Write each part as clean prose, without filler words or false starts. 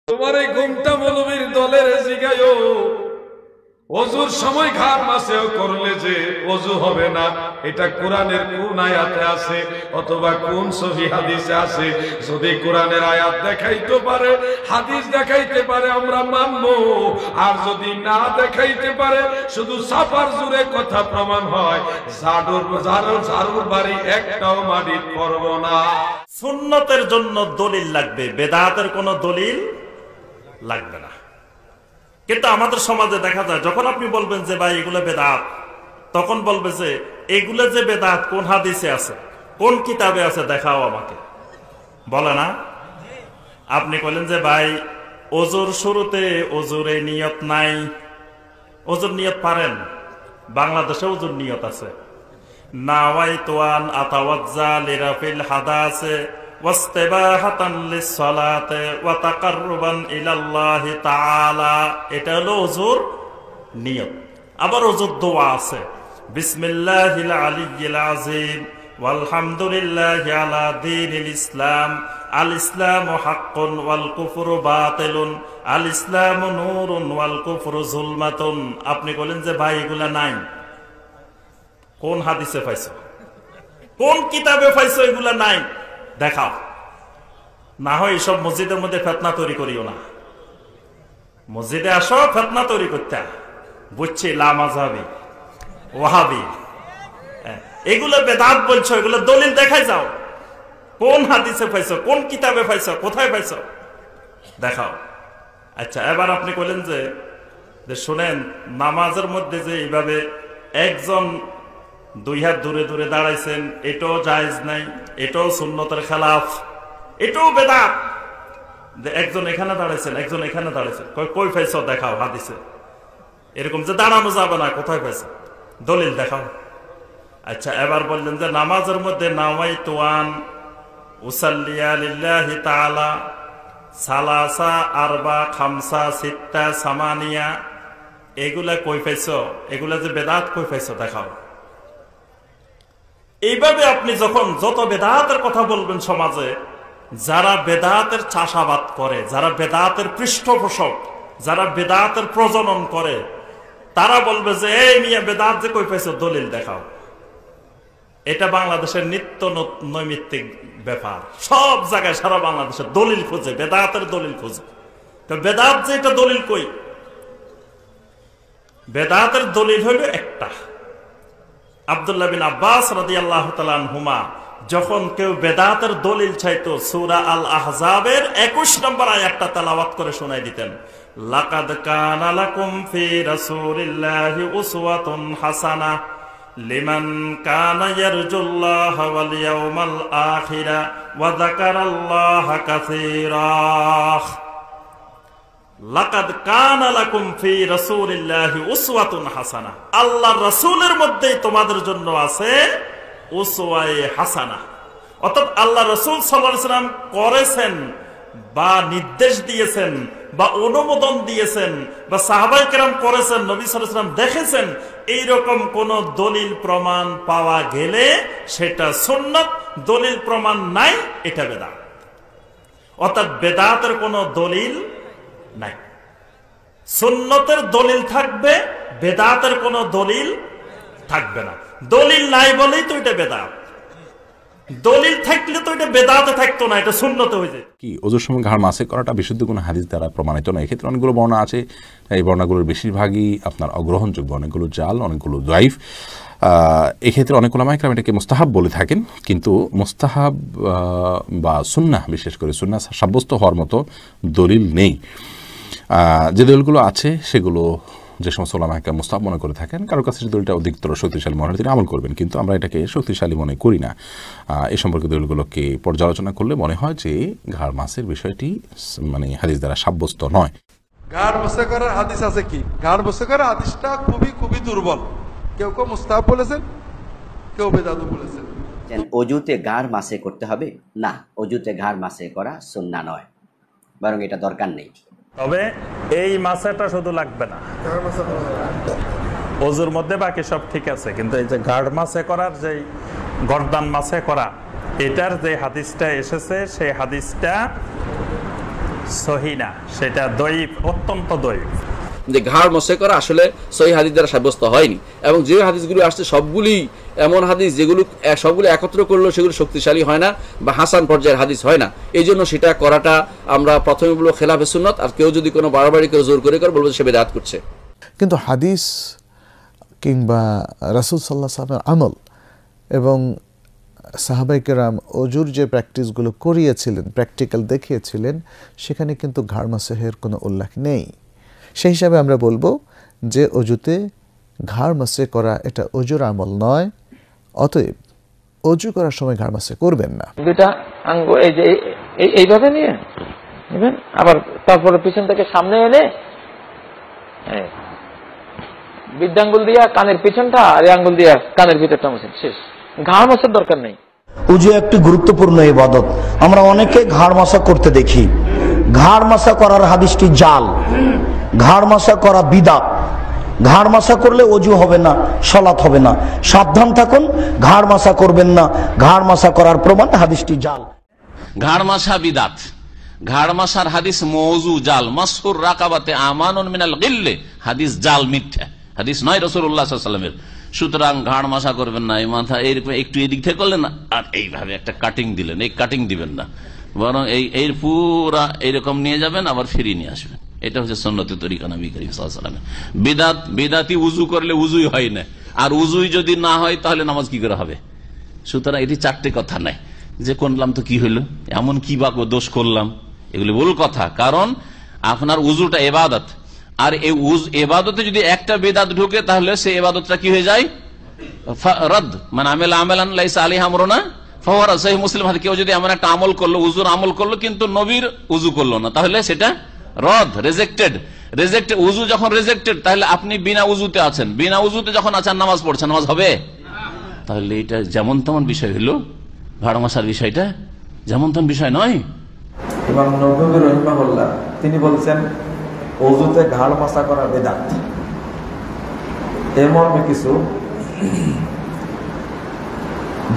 তোমার এই ঘুমটা মৌলবীর দলের জিগায়ও ওযুর সময় ঘাড় মাসেও করলে যে ওযু হবে না, এটা কোরআনের কোন আয়াতে আছে অথবা কোন সহিহ হাদিসে আছে? যদি কোরআনের আয়াত দেখাইতে পারে, হাদিস দেখাইতে পারে, আমরা মানবো। আর যদি না দেখাইতে পারে, শুধু সাফার জুড়ে কথা প্রমাণ হয়, ঝাড়ুর বাড়ি একটাও মাটি পড়ব না। সুন্নতের জন্য দলিল লাগবে, বেদাতের কোনো দলিল লাগবে না। কিন্তু আমাদের সমাজে দেখা যায়, যখন আপনি বলবেন যে ভাই এগুলো বেদাত, তখন বলবে যে এগুলো যে বেদাত কোন হাদিসে আছে, কোন কিতাবে আছে দেখাও আমাকে, বলে না? আপনি বলেন যে ভাই ওজুর শুরুতে ওজুরে নিয়ত নাই, ওজুর নিয়ত পারেন? বাংলাদেশে ওজুর নিয়ত আছে, নাওয়াইতু আন আতাওয়াজ্জা লিরাফিল হাদাসে ওয়াস্তিবাহাতান লিসসালাতে ওয়া তাকাররুবান ইলাল্লাহি তাআলা, এটা হলো ওযুর নিয়ত। আবার ওযুর দোয়া আছে, বিসমিল্লাহিল আলিয়্যিল আযীম ওয়ালহামদুলিল্লাহি আলা দীনিল ইসলাম, আল ইসলামু হাক্কুন ওয়াল কুফরু বাতিলুন, আল ইসলামু নূরুন ওয়াল কুফরু যুলমাতুন। আপনি বলেন যে ভাই এগুলা নাই, কোন হাদিসে পাইছো, কোন কিতাবে পাইছো? এগুলা নাই, দেখাও। না হয় এইসব মসজিদের মধ্যে ফিতনা তৈরি করিও না। মসজিদে আসো ফিতনা তৈরি করতে, বুঝছি লামাযহাবি ওয়াহাবি এগুলো বেদাত বলছো, এগুলো দলিল দেখাই যাও। কোন হাদিসে পাইছো, কোন কিতাবে পাইছো, কোথায় পাইছো দেখাও। আচ্ছা, এবার আপনি বলেন যে শুনেন, নামাজের মধ্যে যে এইভাবে একজন দুই হাত দূরে দূরে দাঁড়াইছেন, এটাও জায়েজ নাই, এটাও সুন্নতের খেলাফ, এটাও বেদাত। একজন এখানে দাঁড়াইছেন, একজন এখানে দাঁড়াইছেন, কই পাইছো দেখাও হাদিসে। এরকম যে দাঁড়ানো যাবে না, কোথায় পাইছো, দলিল দেখাও। আচ্ছা, এবার বললেন যে নামাজের মধ্যে নাওয়াইতু আন উসাল্লিয়া লিল্লাহি তাআলা সালাসা আরবা খামসা সিত্তা সামানিয়া, এগুলা কই পাইছো? এগুলা যে বেদাত, কই পাইছো দেখাও। এইভাবে আপনি যখন যত বেদাতের কথা বলবেন সমাজে, যারা বেদাতের চাষাবাদ করে, যারা বেদাতের পৃষ্ঠপোষক, যারা বেদাতের প্রজনন করে, তারা বলবে যে এই মিয়া বেদাত যে কই পাইছো, দলিল দেখাও। এটা বাংলাদেশের নিত্য নৈমিত্তিক ব্যাপার। সব জায়গায় সারা বাংলাদেশে দলিল খোঁজে, বেদাতের দলিল খোঁজে। তো বেদাত যে এটা দলিল কই? বেদাতের দলিল হইল একটা। আব্দুল্লাহ বিন আব্বাস রাদিয়াল্লাহু তাআলা আনহুমা যখন কেউ বেদাতের দলিল চাইতো, সূরা আল আহজাবের 21 নম্বর আয়াতটা তেলাওয়াত করে শোনাই দিতেন, লাকাদ কানা লাকুম ফি রাসূলিল্লাহি উসওয়াতুন হাসানাহ লিমান কানা ইয়ারজুল্লাহা ওয়াল ইয়াউমাল আখিরা ওয়া যাকারাল্লাহা কাসীরা। লাকাদ কানা লাকুম ফি রাসূলিল্লাহি উসওয়াতুন হাসানাহ, আল্লাহর রাসূলের মধ্যেই তোমাদের জন্য আছে উসওয়ায়ে হাসানাহ। অর্থাৎ আল্লাহ রাসূল সাল্লাল্লাহু আলাইহি ওয়াসাল্লাম করেছেন বা নির্দেশ দিয়েছেন বা অনুমোদন দিয়েছেন বা সাহাবায়ে কেরাম করেছেন, নবী সাল্লাল্লাহু আলাইহি ওয়াসাল্লাম দেখেছেন, এইরকম কোন দলিল প্রমাণ পাওয়া গেলে সেটা সুন্নাত, দলিল প্রমাণ নাই এটা বেদাত। অর্থাৎ বেদাতের কোনো দলিল নাই, সুন্নতের দলিল থাকবে, বেদাতের কোনো দলিল থাকবে না। দলিল নাই বলেই তো এটা বেদাত, দলিল থাকলে তো এটা বেদাতে থাকতো না, এটা সুন্নতে হয়ে যায়। কি ওজুর সময় ঘাড় মাসে করাটা বিশুদ্ধ কোনো হাদিস দ্বারা প্রমাণিত নয়। এক্ষেত্রে অনেকগুলো বর্ণনা আছে, এই বর্ণনাগুলোর বেশিরভাগই আপনার অগ্রহণযোগ্য, অনেকগুলো জাল, অনেকগুলো দাইফ। এক্ষেত্রে অনেক উলামায়ে কেরাম এটাকে মুস্তাহাব বলে থাকেন, কিন্তু মুস্তাহাব বা সুন্নাহ, বিশেষ করে সুন্নাহ সাব্যস্ত হওয়ার মতো দলিল নেই। যে দলিলগুলো আছে সেগুলো যে সমস্ত উলামায়ে কেরাম মুস্তাহাব মনে করে থাকেন, কারোর কাছে যে দলিলটা অধিকতর শক্তিশালী মনে হয় তিনি আমল করবেন, কিন্তু আমরা এটাকে শক্তিশালী মনে করি না। এই সম্পর্কে দলিলগুলোকে পর্যালোচনা করলে মনে হয় যে ঘাড় মাসের বিষয়টি মানে হাদিস দ্বারা সাব্যস্ত নয়। ঘাড় বসে করার হাদিস আছে কি? ঘাড় বসে করার হাদিসটা খুবই খুবই দুর্বল। কেউ কেউ মুস্তাহাব বলেছেন, কেউ বেদাত বলেছেন। অজুতে ঘাড় মাসে করতে হবে না, অজুতে ঘাড় মাসে করা সুন্নাহ নয়, বরং এটা দরকার নেই। তবে এই মাসাটা শুধু লাগবে না, ওজুর মধ্যে বাকি সব ঠিক আছে, কিন্তু এই যে ঘাড় মাসে করার, যে গর্দান মাসে করা, এটার যে হাদিসটা এসেছে সেই হাদিসটা সহি না, সেটা দয়ীফ, অত্যন্ত দয়ীফ। যে ঘাড় মশে করা আসলে সহি হাদিস দ্বারা সাব্যস্ত হয়নি, এবং যে হাদিসগুলি আসছে সবগুলি এমন হাদিস যেগুলো সবগুলো একত্র করলেও সেগুলো শক্তিশালী হয় না বা হাসান পর্যায়ের হাদিস হয় না। এই জন্য সেটা করাটা আমরা প্রথমে বলবো খেলাফে সুন্নত, আর কেউ যদি কোনো বাড়াবাড়ি করে জোর করে বলবো সে বেদাত করছে। কিন্তু হাদিস কিংবা রাসূল সাল্লাল্লাহু আলাইহি ওয়াসাল্লামের আমল এবং সাহাবায়ে কেরাম অজুর যে প্র্যাকটিসগুলো করিয়েছিলেন, প্র্যাকটিক্যাল দেখিয়েছিলেন, সেখানে কিন্তু ঘাড় মাসহের কোনো উল্লেখ নেই। সেই হিসাবে আমরা বলবো যে অজুতে ঘাড় মাসে করা এটা অজুর আমল নয়, অতএব অজু করার সময় ঘাড় মাসে করবেন না। দুটা আঙ্গুল এই যে এইভাবে নিয়ে নেবেন, আবার তারপরে পিছন থেকে সামনে এনে বৃদ্ধাঙ্গুল দিয়া কানের পিছনটা আর এই আঙ্গুল দিয়া কানের ভিতরটা মুছেন, শেষ। ঘাড় মাসার দরকার নেই। উজু একটি গুরুত্বপূর্ণ ইবাদত। আমরা অনেকে ঘাড় মাসা করতে দেখি। ঘাড় মাসা করার হাদিসটি জাল, ঘাড় মাসা করা বিদআত। ঘাড় মাসা করলে অজু হবে না, সালাত হবে না। সাবধান থাকুন, ঘাড় মাসা করবেন না। ঘাড় মাসা করার প্রমাণ হাদিসটি জাল। ঘাড় মাসা বিদাত, ঘাড় মাসার হাদিস মওযু জাল। মাসহুর রাকাবাতে আমানুন মিনাল গিল্লে, হাদিস জাল, মিথ্যা হাদিস নয় রাসূলুল্লাহ সাল্লাল্লাহু আলাইহি ওয়াসাল্লামের। সুতরাং ঘাড় মাসা করবেন না, এই মাথা এরকম একটু এদিক থেকে করলেন না আর এইভাবে একটা কাটিং দিলেন, এই কাটিং দিবেন না, বরং এই পুরা এইরকম নিয়ে যাবেন, আবার ফিরিয়ে নিয়ে আসবেন। এটা হচ্ছে সুন্নতে তরিকা নবী করিম সাল্লাল্লাহু আলাইহি ওয়াসাল্লামের। বিদাতি উজু করলে উজুই হয় না, আর উজুই যদি না হয় তাহলে নামাজ কি করে হবে? সুতরাং এটি চারটে কথা নাই যে করলাম তো কি হইলো, এমন কি বা দোষ করলাম, এগুলি ভুল কথা। কারণ আপনার উজুটা ইবাদত, আর এই ইবাদতে যদি একটা বেদাত ঢুকে তাহলে সেই ইবাদতটা কি হয়ে যায়? রদ। মানে আমেল আমেলান লাইসা আলাইহি আমরুনা ফাহুয়া রাদ। সহিহ মুসলিম হাদিস, কেউ যদি এমন একটা আমল করলো, উজুর আমল করলো, কিন্তু নবীর উজু করলো না, তাহলে সেটা রদ, রিজেক্টেড। উজু যখন রিজেক্টেড, তাহলে আপনি বিনা উজুতে আছেন, বিনা উজুতে যখন আছেন নামাজ পড়ছেন, নামাজ হবে? তাহলে এটা যেমন তেমন বিষয় হলো, ঘাড় মাসার বিষয়টা যেমন তেমন বিষয় নয়। ইমাম নববী রাহিমাহুল্লাহ তিনি বলছেন ওযুতে ঘাড় মাসা করা বেদাত। এর মর্মে কিছু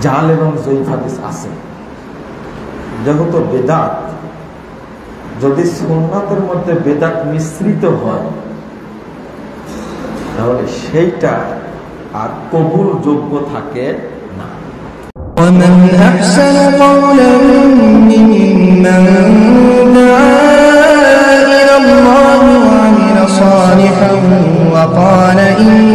জাল এবং যঈফ হাদিস আছে। যেহেতু বেদাত, যদি সুন্নাতের মধ্যে বেদাত মিশ্রিত হয় তাহলে সেইটা আর কবুল যোগ্য থাকে না। ومن أحسن قولا ممن دعا إلى الله وعمل صالحا وقال إني